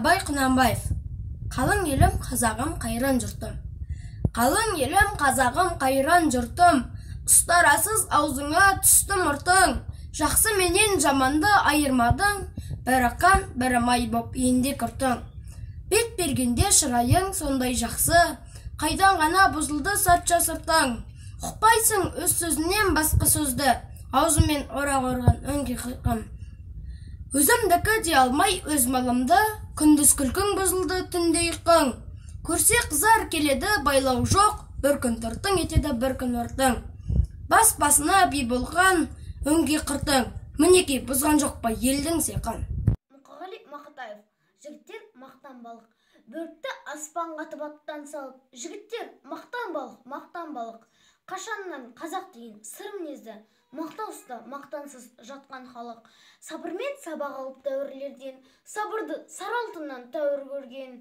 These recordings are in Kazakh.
Абай Құнанбаев. Қалың елім, қазағым, қайран жұртым. Қалың елім, қазағым, қайран жұртым. Ұстарасыз аузыңа түсті мұртың. Жақсы менен жаманды айырмадың. Бірі қан, бірі май боп енді күртің. Бет бергенде шырайың сондай жақсы. Қайдан ғана бұзылды сатша сыртың. Ұқпайсың өз сөзінен басқа сөзді. Аузымен орақ орған өңге қиқым. Өзімдікі де алмай өз малымды, күндіз күлкің бұзылды түнде ұйқың. Көрсе қызар келеді байлау жоқ, бір күн тұртың етеді бір күн ұртың. Бас-басына би болған өңге қыртың, мінеки бұзған жоқ па елдің сиқын. Мұқағали Мақатаев. Жігіттер мақтан балық, бөрікті аспанға аттан салып. Жігіттер мақтан балық. Қашаннан қазақ деген сыр мінезді, мақтаусызда мақтансыз жатқан халық. Сабырмен сабақ алып дәуірлерден, сабырды сары алтыннан тәуір көрген.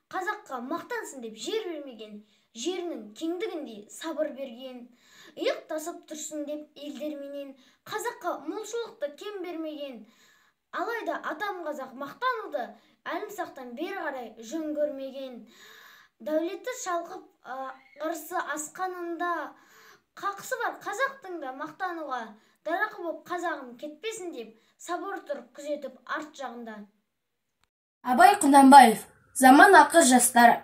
Қазаққа мақтансын деп жер бермеген, жерінің кеңдігіндей сабыр берген. Иық тасып тұрсын деп елдерменен, қазаққа молшылықты кем бермеген. Алайда атам қазақ мақтануды әлімсақтан бері қарай жөн көрмеген. Дәулеті шалқып ырысы асқанында, қақысы бар қазақтың да мақтануға. Дарақы боп қазағым кетпесін деп, сабыр тұр күзетіп арт жағында. Абай Құнанбаев. Заман ақыр жастары.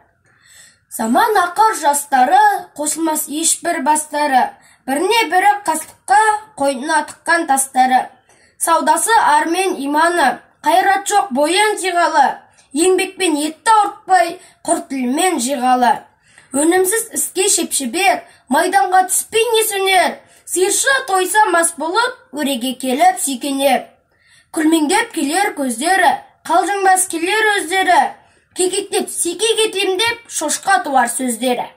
Заман ақыр жастары, қосылмас ешбір бастары. Біріне бірі қастыққа қойнына тыққан тастары. Саудасы армен иманы, қайрат жоқ бойын тиғалы. Еңбекпен етті ұртпай, құр тілмен жиғалы. Өнімсіз іске шепшібер, майданға түспей не сөнер. Сиыршы тойса мас болып, өреге келіп сүйкенер. Күлмеңдеп келер көздері, қалжыңбас келер өздері. Кекектеп секе кетем деп, шошқа туар сөздері.